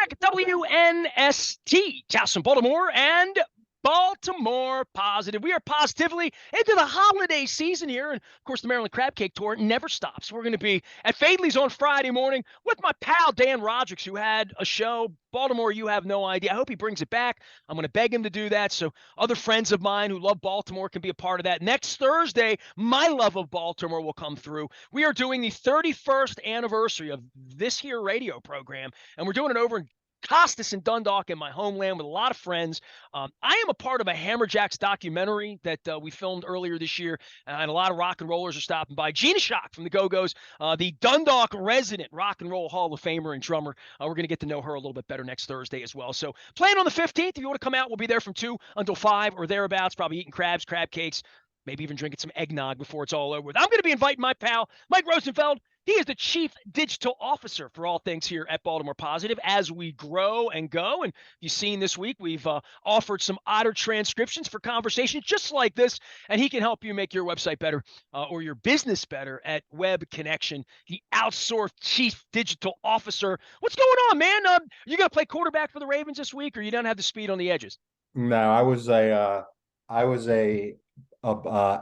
back at WNST, Towson, Baltimore, and Baltimore Positive. We are positively into the holiday season here. And of course, the Maryland Crab Cake Tour never stops. We're going to be at Fadley's on Friday morning with my pal Dan Rodricks, who had a show. Baltimore, you have no idea. I hope he brings it back. I'm going to beg him to do that so other friends of mine who love Baltimore can be a part of that. Next Thursday, my love of Baltimore will come through. We are doing the 31st anniversary of this here radio program, and we're doing it over in Costas and Dundalk in my homeland with a lot of friends. I am a part of a Hammerjacks documentary that we filmed earlier this year, and a lot of rock and rollers are stopping by. Gina Shock from the Go-Go's, the Dundalk resident rock and roll Hall of Famer and drummer. We're going to get to know her a little bit better next Thursday as well. So plan on the 15th. If you want to come out, we'll be there from 2 until 5 or thereabouts, probably eating crabs, crab cakes, maybe even drinking some eggnog before it's all over with. I'm going to be inviting my pal, Mike Rosenfeld. He is the Chief Digital Officer for all things here at Baltimore Positive as we grow and go. And you've seen this week, we've offered some otter transcriptions for conversations just like this, and he can help you make your website better or your business better at Web Connection, the outsourced Chief Digital Officer. What's going on, man? You going to play quarterback for the Ravens this week, or you don't have the speed on the edges? No, I was a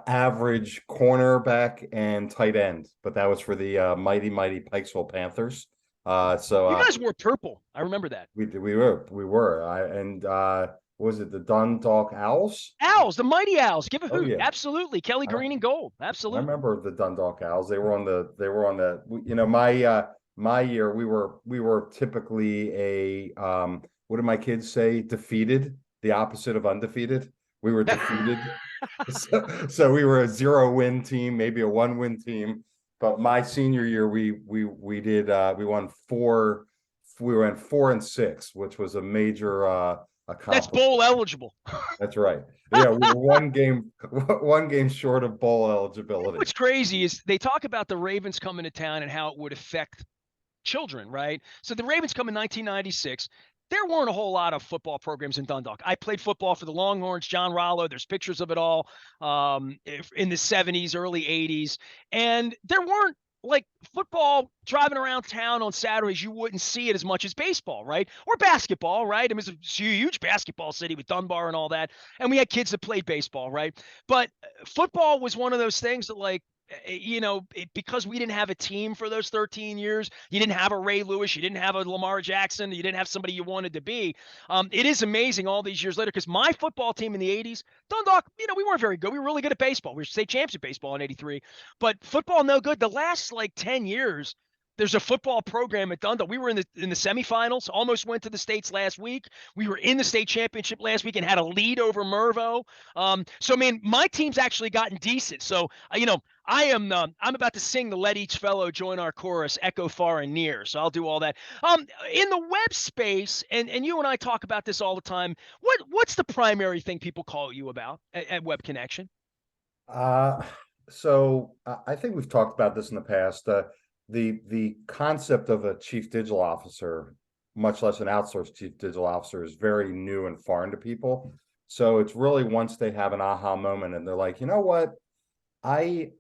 average cornerback and tight end, but that was for the mighty Pikesville Panthers. You guys wore purple. I remember that. We were. What was it the Dundalk Owls? Owls, the mighty Owls. Give a Oh hoot. yeah, Absolutely. Kelly I, Green and gold. I Absolutely. remember the Dundalk Owls. My year we were typically what did my kids say? Defeated, the opposite of undefeated. We were defeated. So we were a 0-win team, maybe a 1-win team. But my senior year, we won 4. We went 4-6, which was a major That's accomplishment. bowl eligible. That's right. Yeah, we were one game short of bowl eligibility. What's crazy is they talk about the Ravens coming to town and how it would affect children, right? So the Ravens come in 1996. There weren't a whole lot of football programs in Dundalk. I played football for the Longhorns, John Rollo. There's pictures of it all in the 70s, early 80s. And there weren't like football driving around town on Saturdays. You wouldn't see it as much as baseball, right? Or basketball, right? I mean, it's a huge basketball city with Dunbar and all that. And we had kids that played baseball, right? But football was one of those things that because we didn't have a team for those 13 years, you didn't have a Ray Lewis, you didn't have a Lamar Jackson, you didn't have somebody you wanted to be. It is amazing all these years later because my football team in the 80s, Dundalk, we weren't very good. We were really good at baseball. We were state champions at baseball in 83, but football, no good. The last 10 years, there's a football program at Dundalk. We were in the semifinals, almost went to the states last week. We were in the state championship last week and had a lead over Mervo. So I mean, my team's actually gotten decent. So I'm about to sing the "Let Each Fellow Join Our Chorus" echo far and near. So I'll do all that. In the web space, and you and I talk about this all the time. What's the primary thing people call you about at Web Connection? Uh, I think we've talked about this in the past. The concept of a chief digital officer, much less an outsourced chief digital officer, is very new and foreign to people. So it's really once they have an aha moment and they're like, you know what, I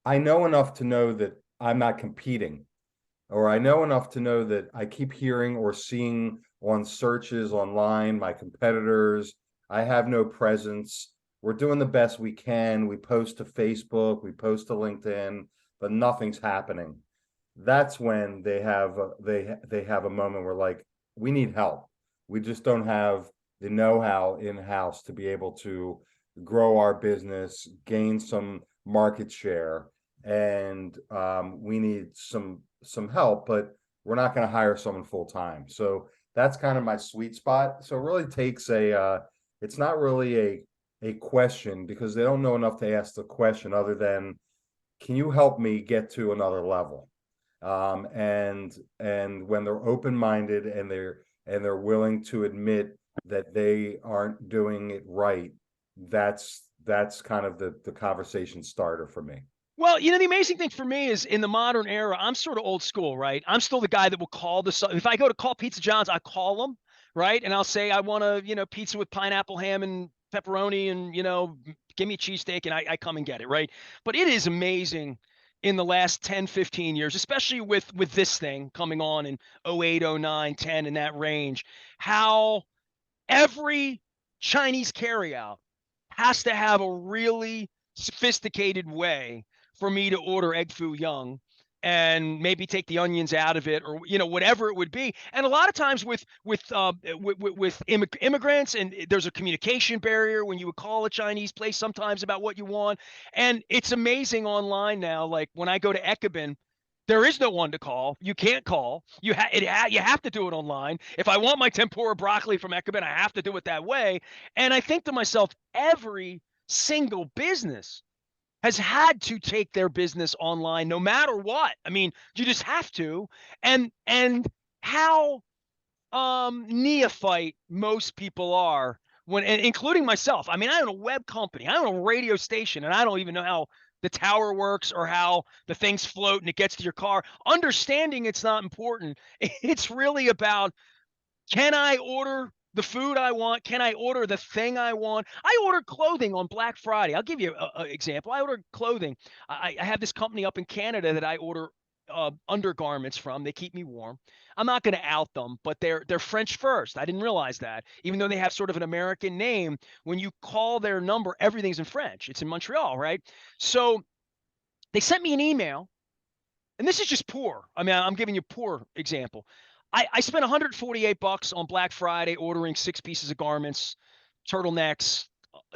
I know enough to know that I'm not competing, or I know enough to know that I keep hearing or seeing on searches online my competitors. I have no presence. We're doing the best we can. We post to Facebook, we post to LinkedIn, but nothing's happening. That's when they have a moment where like, we need help. We just don't have the know-how in-house to be able to grow our business, gain some market share, and we need some help, but we're not going to hire someone full time. So that's kind of my sweet spot. So it really takes it's not really a question, because they don't know enough to ask the question other than, can you help me get to another level? And when they're open-minded and they're willing to admit that they aren't doing it right, that's kind of the conversation starter for me. Well, the amazing thing for me is in the modern era, I'm sort of old school, right? I'm still the guy that will call if I go to call Pizza John's, I call them, right? And I'll say, I want pizza with pineapple, ham, and pepperoni, and, give me a cheesesteak, and I come and get it, right? But it is amazing in the last 10, 15 years, especially with this thing coming on in '08, '09, 10 in that range, how every Chinese carryout has to have a really sophisticated way for me to order egg foo young and maybe take the onions out of it, or whatever it would be. And a lot of times with immigrants, and there's a communication barrier when you would call a Chinese place sometimes about what you want. And it's amazing online now, like when I go to Ekabin, there is no one to call. You can't call. You have to do it online. If I want my tempura broccoli from Ekabin, I have to do it that way. And I think to myself, every single business has had to take their business online no matter what. I mean, you just have to. And how neophyte most people are, when, and including myself. I mean, I own a web company, I own a radio station, and I don't even know how the tower works or how the things float and it gets to your car. Understanding it's not important. It's really about, can I order the food I want? Can I order the thing I want? I ordered clothing on Black Friday. I'll give you an example. I ordered clothing. I have this company up in Canada that I order undergarments from. They keep me warm. I'm not going to out them, but they're French first. I didn't realize that. Even though they have sort of an American name, when you call their number, everything's in French. It's in Montreal, right? So they sent me an email, and this is just poor. I mean, I'm giving you a poor example. I spent 148 bucks on Black Friday ordering 6 pieces of garments, turtlenecks,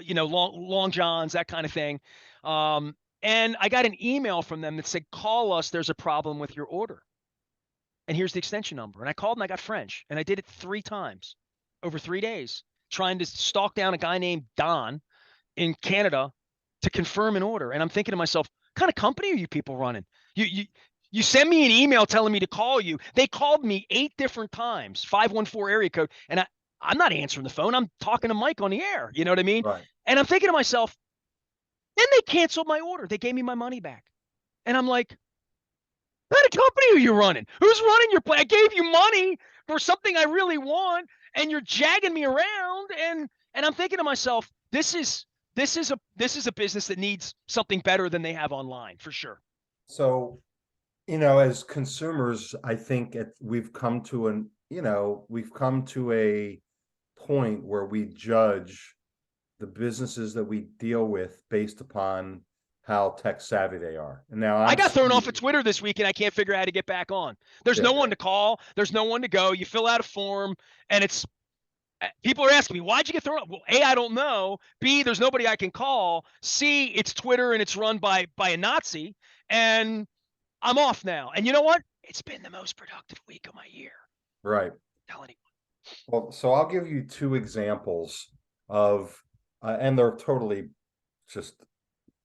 long johns, that kind of thing. And I got an email from them that said, "Call us. There's a problem with your order. And here's the extension number." And I called and I got French, and I did it 3 times over 3 days, trying to stalk down a guy named Don in Canada to confirm an order. And I'm thinking to myself, what kind of company are you people running? You send me an email telling me to call you. They called me 8 different times, 514 area code, and I'm not answering the phone. I'm talking to Mike on the air. You know what I mean? Right. And I'm thinking to myself, then they canceled my order. They gave me my money back. And I'm like, what kind of company are you running? Who's running your play? I gave you money for something I really want, and you're jagging me around. And I'm thinking to myself, this is a business that needs something better than they have online, for sure. So, as consumers, I think we've come to a point where we judge the businesses that we deal with based upon how tech savvy they are. And now I I'm got thrown off Steve. of Twitter this week, and I can't figure out how to get back on. There's Yeah, no one to call. There's no one to go. You fill out a form, and it's people are asking me, "Why'd you get thrown off?" Well, A, I don't know. B, there's nobody I can call. C, it's Twitter and it's run by a Nazi, and I'm off now. And you know what? It's been the most productive week of my year. right. I'm telling you. Well, so I'll give you two examples of, and they're totally just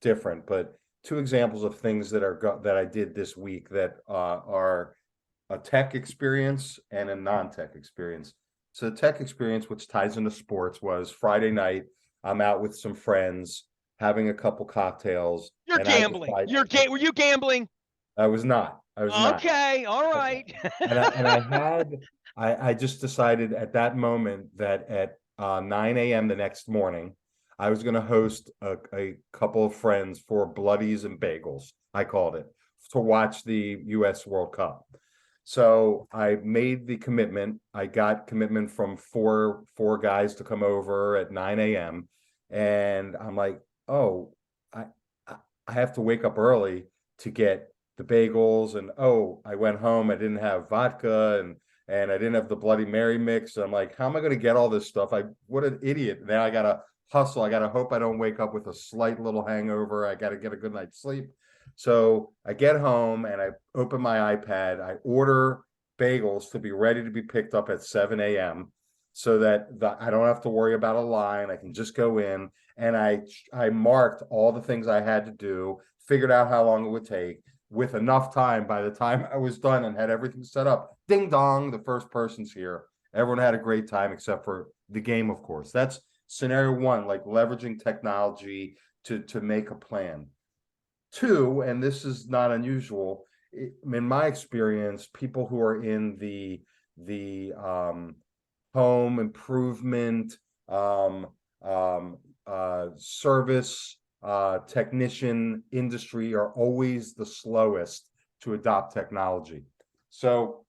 different, but two examples of things that I did this week that are a tech experience and a non-tech experience. So the tech experience, which ties into sports, was Friday night. I'm out with some friends having a couple cocktails, You're and I gambling. decide Were you gambling? I was not. I was not. Okay, all right. And I just decided at that moment that at 9 a.m. the next morning, I was going to host a couple of friends for Bloodies and Bagels, I called it, to watch the U.S. World Cup. So I made the commitment. I got commitment from four guys to come over at 9 a.m. And I'm like, oh, I I have to wake up early to get the bagels, and I went home, I didn't have vodka, and I didn't have the Bloody Mary mix. I'm like, how am I going to get all this stuff? What an idiot. Now I gotta hustle. I gotta hope I don't wake up with a slight little hangover. I gotta get a good night's sleep. So I get home and I open my iPad. I order bagels to be ready to be picked up at 7 a.m. so that I don't have to worry about a line. I can just go in, and I marked all the things I had to do, figured out how long it would take, with enough time. By the time I was done and had everything set up, ding dong, the first person's here. Everyone had a great time except for the game, of course. That's scenario one, like leveraging technology to make a plan. Two, and this is not unusual, in my experience, people who are in the home improvement, service technician industry are always the slowest to adopt technology. So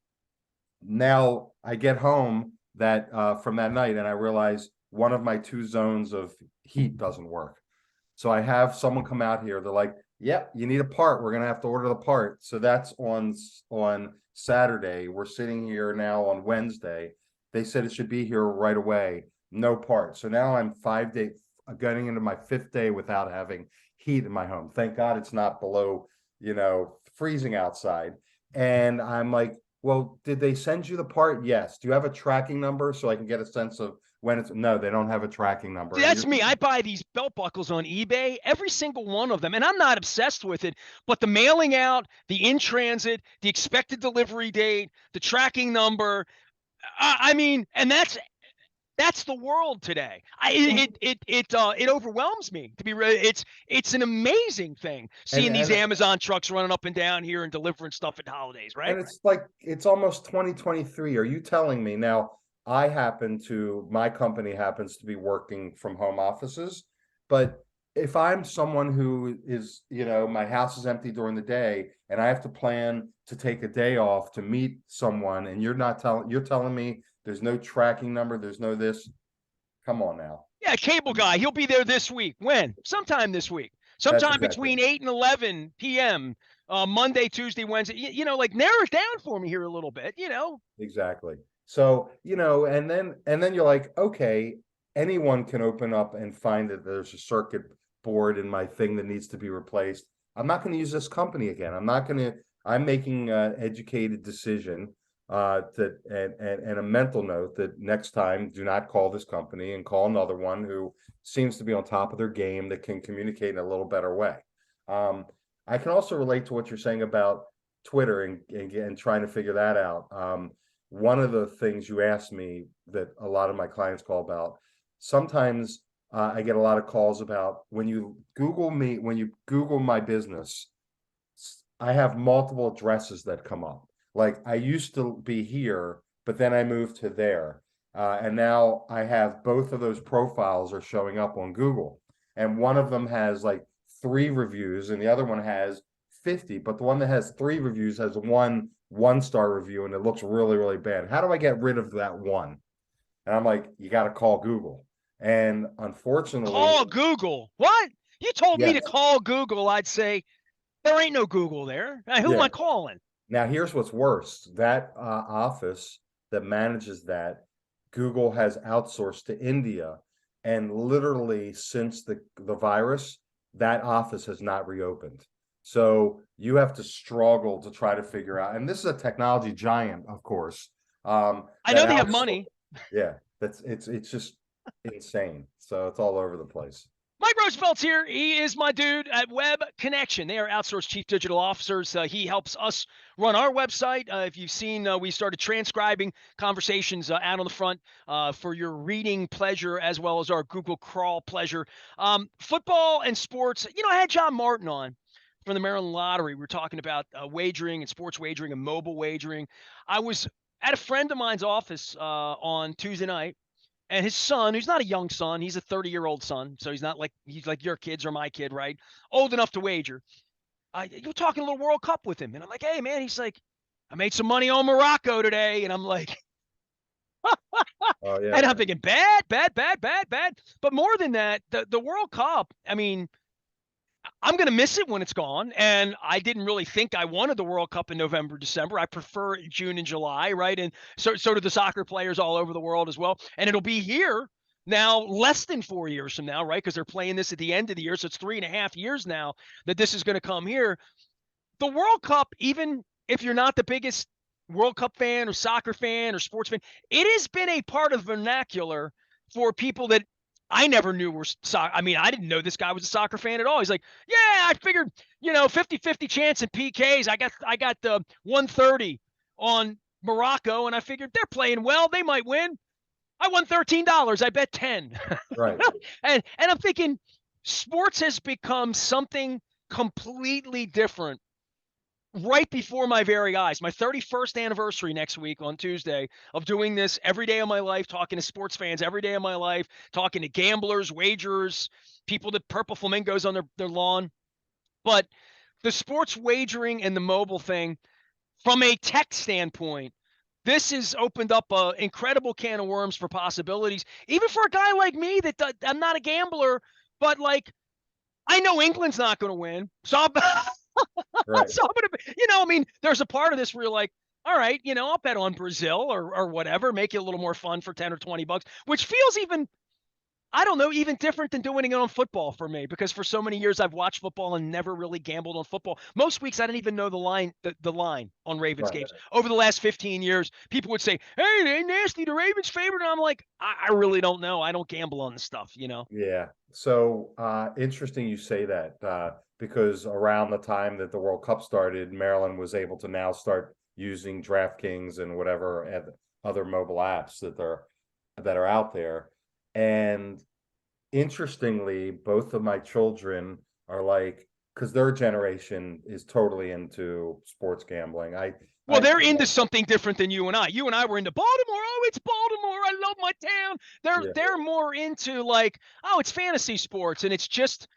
now I get home that from that night and I realize one of my two zones of heat doesn't work. So I have someone come out here. They're like, "Yep, you need a part. We're gonna have to order the part." So that's on Saturday. We're sitting here now on Wednesday. They said it should be here right away. No part. So now I'm 5 days getting into my fifth day without having heat in my home. Thank God it's not below, freezing outside. And I'm like, well, did they send you the part? Yes. Do you have a tracking number so I can get a sense of when it's no, they don't have a tracking number. See, And that's you're me. I buy these belt buckles on eBay, every single one of them, and I'm not obsessed with it. But the mailing out, the in transit, the expected delivery date, the tracking number. I mean, and that's the world today. It overwhelms me to be real. It's an amazing thing and seeing these and Amazon trucks running up and down here and delivering stuff at holidays, right? and it's like it's almost 2023. Are you telling me now? My company happens to be working from home offices, but if I'm someone who is, my house is empty during the day and I have to plan to take a day off to meet someone and you're telling me there's no tracking number, there's no this. Come on now. Yeah, cable guy. He'll be there this week. When? Sometime this week. That's Sometime exactly between 8 and 11 p.m. Monday, Tuesday, Wednesday. Like narrow it down for me here a little bit. exactly. So, and then you're like, okay, anyone can open up and find that there's a circuit board in my thing that needs to be replaced. I'm not going to use this company again. I'm making an educated decision and a mental note that next time do not call this company and call another one who seems to be on top of their game that can communicate in a little better way. Um, I can also relate to what you're saying about Twitter and trying to figure that out. One of the things you asked me that a lot of my clients call about, sometimes I get a lot of calls about when you Google my business, I have multiple addresses that come up. Like I used to be here, but then I moved to there. And now I have both of those profiles are showing up on Google. And one of them has like 3 reviews and the other one has 50, but the one that has 3 reviews has one-star review and it looks really, really bad. How do I get rid of that one? And I'm like, you got to call Google. And unfortunately, Call Google. What? You told me to yes, call Google. I'd say there ain't no Google there. Who am yeah. I calling? Now, here's what's worse. That office that manages that, Google has outsourced to India. And literally since the virus, that office has not reopened. So you have to struggle to try to figure out, and this is a technology giant, of course. I That know they have outsource, money. yeah, it's just insane. So it's all over the place. Mike Rosenfeld's here. He is my dude at Web Connection. They are outsourced chief digital officers. He helps us run our website. If you've seen, we started transcribing conversations out on the front for your reading pleasure as well as our Google crawl pleasure. Football and sports. I had John Martin on from the Maryland Lottery. We were talking about wagering and sports wagering and mobile wagering. I was at a friend of mine's office on Tuesday night. And his son, who's not a young son, he's a 30-year-old son, so he's like your kids or my kid, right? Old enough to wager. You're talking a little World Cup with him, and I'm like, hey man, he's like, I made some money on Morocco today, and I'm like, Oh yeah, and I'm thinking, bad, bad, bad, bad, bad. But more than that, the World Cup, I mean, I'm going to miss it when it's gone. And I didn't really think I wanted the World Cup in November, December. I prefer June and July, right? And so do the soccer players all over the world as well. And it'll be here now less than 4 years from now, right? Because they're playing this at the end of the year. So it's 3.5 years now that this is going to come here. The World Cup, even if you're not the biggest World Cup fan or soccer fan or sports fan, it has been a part of vernacular for people that I never knew were soccer. I mean, I didn't know this guy was a soccer fan at all. He's like, yeah, I figured, 50-50 chance in PKs. I got the 130 on Morocco, and I figured they're playing well. They might win. I won $13. I bet 10. right. and I'm thinking sports has become something completely different right before my very eyes. My 31st anniversary next week on Tuesday of doing this every day of my life, talking to sports fans every day of my life, talking to gamblers, wagers, people that purple flamingos on their lawn. But the sports wagering and the mobile thing, from a tech standpoint, this has opened up an incredible can of worms for possibilities, even for a guy like me that I'm not a gambler, but like I know England's not going to win, so I'm, Right. so I'm going to, I mean, there's a part of this where you're like, all right, I'll bet on Brazil or whatever, make it a little more fun for 10 or 20 bucks, which feels even, I don't know, even different than doing it on football for me, because for so many years I've watched football and never really gambled on football. Most weeks I didn't even know the line on Ravens Right. games. Over the last 15 years, people would say, "Hey, they nasty, the Ravens favorite." And I'm like, I really don't know. I don't gamble on the stuff. Yeah. So interesting you say that because around the time that the World Cup started, Maryland was able to now start using DraftKings and whatever other mobile apps that are out there. And interestingly, both of my children are like, because their generation is totally into sports gambling. Well, I they're into something different than you and I. You and I were into Baltimore. Oh, it's Baltimore. I love my town. yeah. They're more into like, oh, it's fantasy sports, and it's just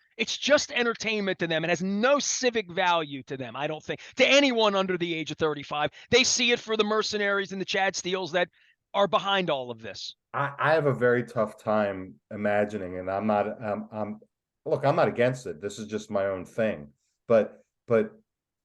entertainment to them. It has no civic value to them, I don't think, to anyone under the age of 35. They see it for the mercenaries and the Chad Steels that are behind all of this. I have a very tough time imagining, and look, I'm not against it. This is just my own thing. But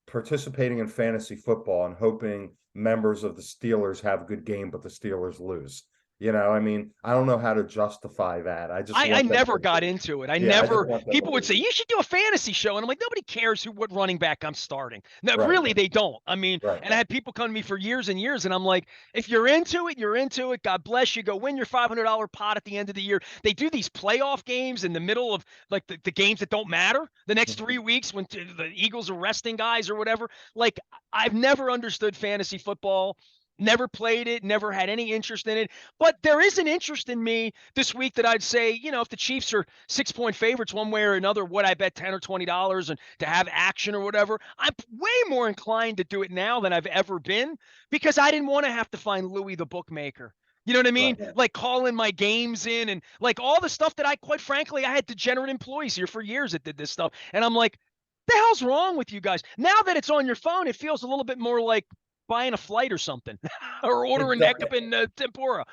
participating in fantasy football and hoping members of the Steelers have a good game, but the Steelers lose. I mean, I don't know how to justify that. I just I want them never to got lose. into it. I Yeah, I just never, want them to people would say, lose. you should do a fantasy show. And I'm like, nobody cares what running back I'm starting. No, Right, really, they don't. I mean, right. and I had people come to me for years and years. And I'm like, if you're into it, you're into it. God bless you. Go win your $500 pot at the end of the year. They do these playoff games in the middle of like the games that don't matter the next 3 weeks when the Eagles are resting guys or whatever. Like, I've never understood fantasy football. Never played it, never had any interest in it. But there is an interest in me this week that I'd say, if the Chiefs are 6-point favorites one way or another, would I bet $10 or $20 and to have action or whatever? I'm way more inclined to do it now than I've ever been, because I didn't want to have to find Louis the bookmaker. You know what I mean? Right. Like calling my games in and like all the stuff that quite frankly, I had degenerate employees here for years that did this stuff. And I'm like, the hell's wrong with you guys? Now that it's on your phone, it feels a little bit more like buying a flight or something or It ordering does. Eckapan tempura.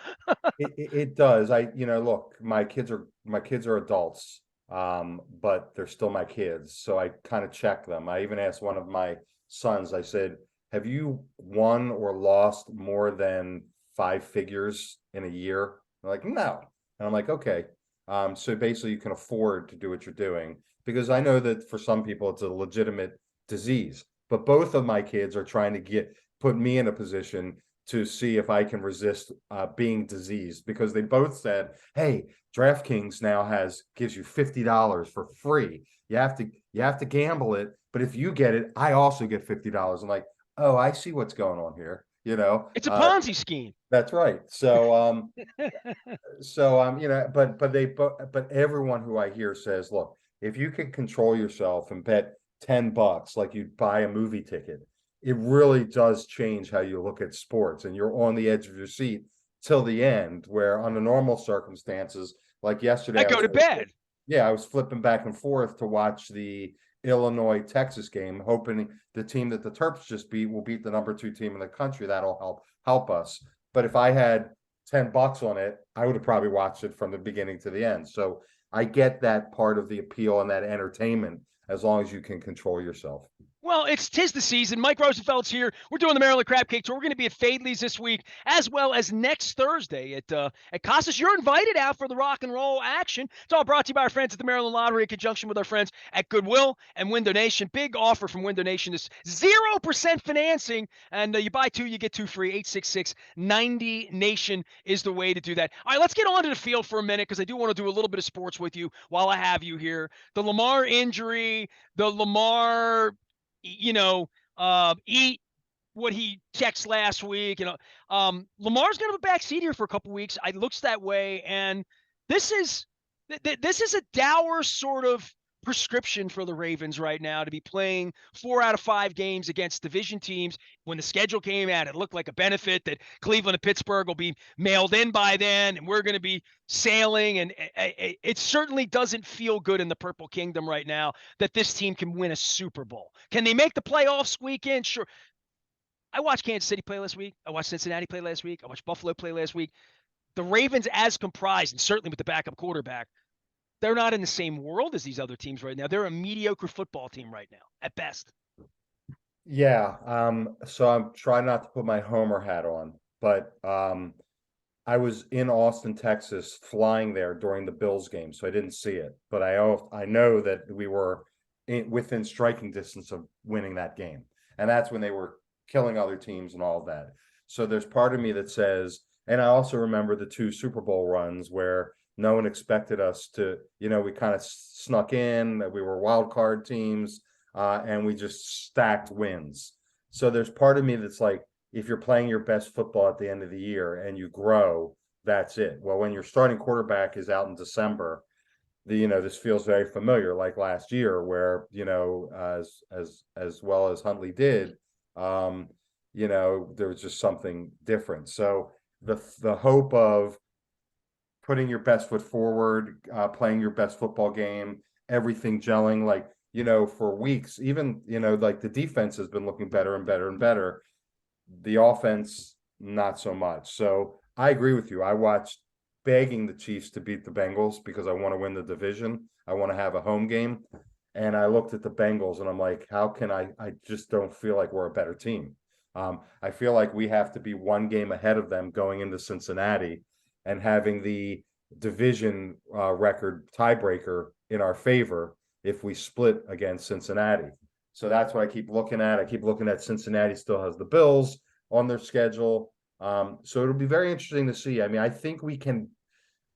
It does. Look, my kids are adults, but they're still my kids. So I kind of check them. I even asked one of my sons, I said, have you won or lost more than five figures in a year? They're like, no. And I'm like, okay. So basically you can afford to do what you're doing, because I know that for some people it's a legitimate disease. But both of my kids are trying to put me in a position to see if I can resist being diseased, because they both said, "Hey, DraftKings now gives you $50 for free. You have to gamble it, but if you get it, I also get $50." I'm like, "Oh, I see what's going on here." It's a Ponzi scheme. That's right. But everyone who I hear says, "Look, if you can control yourself and bet $10 like you'd buy a movie ticket, it really does change how you look at sports, and you're on the edge of your seat till the end, where under normal circumstances, like I yesterday, go to bed. I was flipping back and forth to watch the Illinois-Texas game, hoping the team that the Terps just beat will beat the number 2 team in the country. That'll help us. But if I had $10 on it, I would have probably watched it from the beginning to the end. So I get that part of the appeal and that entertainment, as long as you can control yourself. Well, tis the season. Mike Rosenfeld's here. We're doing the Maryland Crab Cake Tour. We're going to be at Fadley's this week, as well as next Thursday at Casas. You're invited out for the rock and roll action. It's all brought to you by our friends at the Maryland Lottery in conjunction with our friends at Goodwill and Window Nation. Big offer from Window Nation is 0% financing, and you buy 2, you get 2 free. 866-90-NATION is the way to do that. All right, let's get on to the field for a minute, because I do want to do a little bit of sports with you while I have you here. The Lamar injury, the Lamar eat what he checks last week. Lamar's gonna have a back seat here for a couple weeks. It looks that way, and this is a dour sort of prescription for the Ravens right now to be playing 4 out of 5 games against division teams. When the schedule came out, it looked like a benefit that Cleveland and Pittsburgh will be mailed in by then, and we're going to be sailing. And it certainly doesn't feel good in the Purple Kingdom right now that this team can win a Super Bowl. Can they make the playoffs squeak in? Sure. I watched Kansas City play last week. I watched Cincinnati play last week. I watched Buffalo play last week. The Ravens, as comprised, and certainly with the backup quarterback, they're not in the same world as these other teams right now. They're a mediocre football team right now, at best. Yeah. So I'm trying not to put my Homer hat on, but I was in Austin, Texas, flying there during the Bills game, so I didn't see it. But I know that we were within striking distance of winning that game, and that's when they were killing other teams and all of that. So there's part of me that says, and I also remember the 2 Super Bowl runs where no one expected us to, we kind of snuck in, that we were wild card teams, and we just stacked wins. So there's part of me that's like, if you're playing your best football at the end of the year and you grow, that's it. Well, when your starting quarterback is out in December, this feels very familiar, like last year, where as well as Huntley did, there was just something different. So the hope of putting your best foot forward, playing your best football game, everything gelling, like for weeks, even like the defense has been looking better and better and better. The offense, not so much. So I agree with you. I watched begging the Chiefs to beat the Bengals because I want to win the division. I want to have a home game. And I looked at the Bengals and I'm like, how can I just don't feel like we're a better team. I feel like we have to be one game ahead of them going into Cincinnati and having the division record tiebreaker in our favor if we split against Cincinnati. So that's what I keep looking at. I keep looking at Cincinnati still has the Bills on their schedule. So it'll be very interesting to see. I mean, I think we can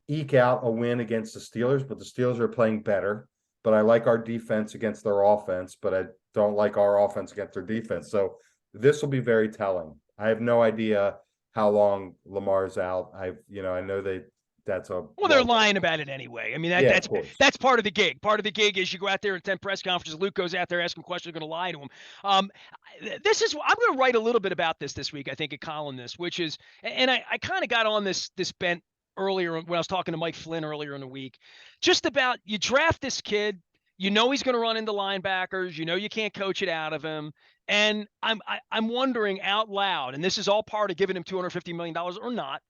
eke out a win against the Steelers, but the Steelers are playing better. But I like our defense against their offense, but I don't like our offense against their defense. So this will be very telling. I have no idea how long Lamar's out. I know that's a Well, they're lying about it anyway. I mean, yeah, of course. that's part of the gig. Part of the gig is you go out there and attend press conferences. Luke goes out there asking questions. They're going to lie to him. I'm going to write a little bit about this week. I think a columnist, which is, and I kind of got on this bent earlier when I was talking to Mike Flynn earlier in the week, just about you draft this kid. He's going to run into linebackers. You can't coach it out of him. And I'm wondering out loud, and this is all part of giving him $250 million or not.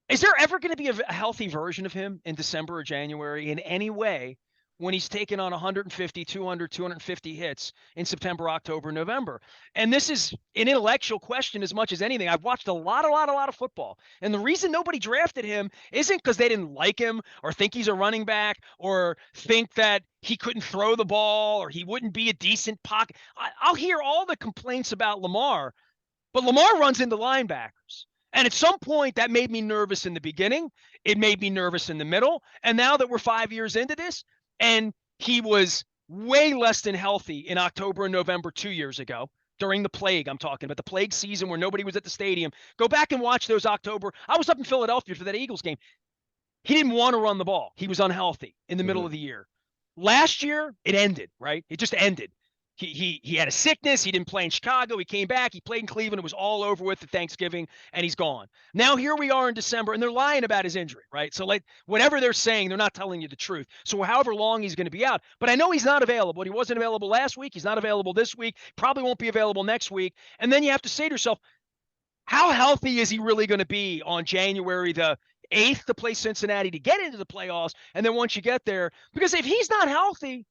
Is there ever going to be a healthy version of him in December or January in any way when he's taken on 150, 200, 250 hits in September, October, November? And this is an intellectual question as much as anything. I've watched a lot of football. And the reason nobody drafted him isn't because they didn't like him or think he's a running back or think that he couldn't throw the ball or he wouldn't be a decent pocket. I'll hear all the complaints about Lamar, but Lamar runs into linebackers. And at some point, that made me nervous in the beginning. It made me nervous in the middle. And now that we're 5 years into this, and he was way less than healthy in October and November 2 years ago, during the plague, I'm talking about the plague season where nobody was at the stadium. Go back and watch those October. I was up in Philadelphia for that Eagles game. He didn't want to run the ball. He was unhealthy in the middle of the year. Last year, it ended, right? It just ended. He had a sickness. He didn't play in Chicago. He came back. He played in Cleveland. It was all over with at Thanksgiving, and he's gone. Now here we are in December, and they're lying about his injury, right? So like whatever they're saying, they're not telling you the truth. So however long he's going to be out, but I know he's not available. He wasn't available last week. He's not available this week. Probably won't be available next week. And then you have to say to yourself, how healthy is he really going to be on January the 8th to play Cincinnati to get into the playoffs? And then once you get there, because if he's not healthy,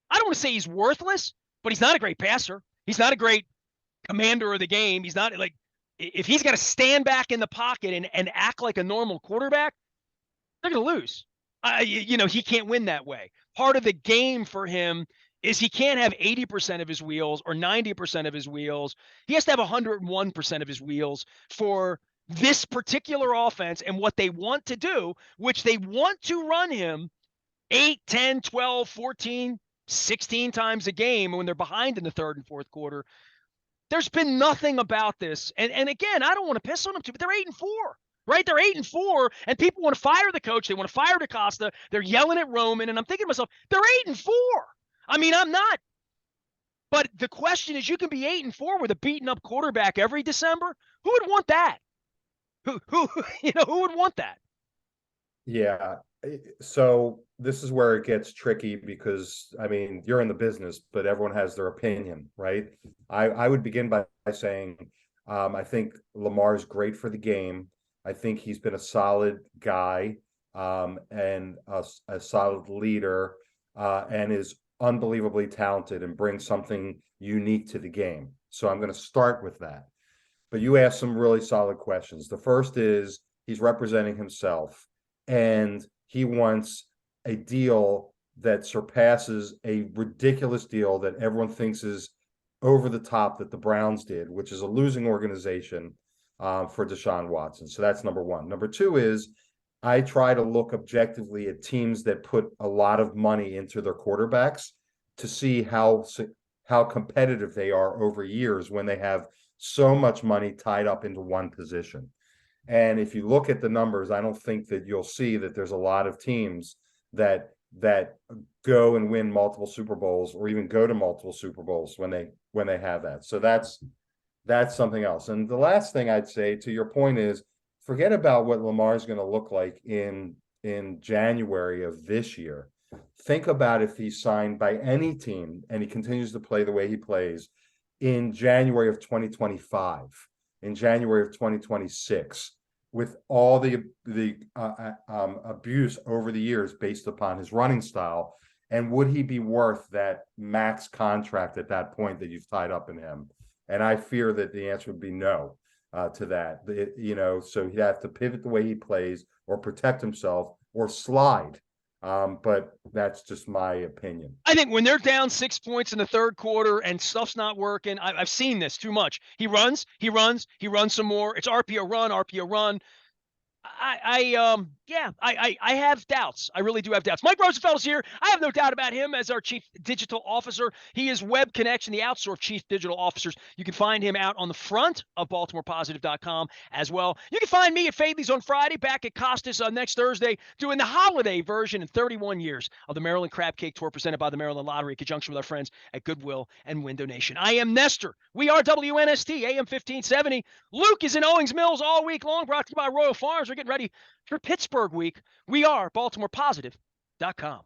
I don't want to say he's worthless, but he's not a great passer. He's not a great commander of the game. He's not like, if he's got to stand back in the pocket and act like a normal quarterback, they're going to lose. He can't win that way. Part of the game for him is he can't have 80% of his wheels or 90% of his wheels. He has to have 101% of his wheels for this particular offense and what they want to do, which they want to run him 8, 10, 12, 14, 16 times a game when they're behind in the third and fourth quarter. There's been nothing about this. And again, I don't want to piss on them too, but they're 8-4, right? They're 8-4, and people want to fire the coach. They want to fire DaCosta. They're yelling at Roman, and I'm thinking to myself, they're 8-4. I mean, I'm not. But the question is, you can be 8-4 with a beaten up quarterback every December. Who would want that? Who who would want that? Yeah. So this is where it gets tricky because I mean you're in the business, but everyone has their opinion, right? I would begin by saying I think Lamar's great for the game. I think he's been a solid guy and a solid leader and is unbelievably talented and brings something unique to the game. So I'm going to start with that. But you asked some really solid questions. The first is he's representing himself and he wants a deal that surpasses a ridiculous deal that everyone thinks is over the top that the Browns did, which is a losing organization for Deshaun Watson. So that's number one. Number two is I try to look objectively at teams that put a lot of money into their quarterbacks to see how competitive they are over years when they have so much money tied up into one position. And if you look at the numbers, I don't think that you'll see that there's a lot of teams that go and win multiple Super Bowls or even go to multiple Super Bowls when they have that. So that's something else. And the last thing I'd say to your point is forget about what Lamar's going to look like in January of this year. Think about if he's signed by any team and he continues to play the way he plays in January of 2025, in January of 2026, with all the abuse over the years based upon his running style. And would he be worth that max contract at that point that you've tied up in him? And I fear that the answer would be no to that. So he'd have to pivot the way he plays or protect himself or slide. But that's just my opinion. I think when they're down 6 points in the third quarter and stuff's not working, I've seen this too much. He runs some more. It's RPO run, RPO run. I have doubts. I really do have doubts. Mike Rosenfeld is here. I have no doubt about him as our chief digital officer. He is Web Connection, the outsourced chief digital officers. You can find him out on the front of BaltimorePositive.com as well. You can find me at Fadley's on Friday, back at Costas on next Thursday, doing the holiday version in 31 years of the Maryland Crab Cake Tour presented by the Maryland Lottery in conjunction with our friends at Goodwill and Window Nation. I am Nestor. We are WNST, AM 1570. Luke is in Owings Mills all week long, brought to you by Royal Farms. We're getting ready for Pittsburgh week. We are BaltimorePositive.com.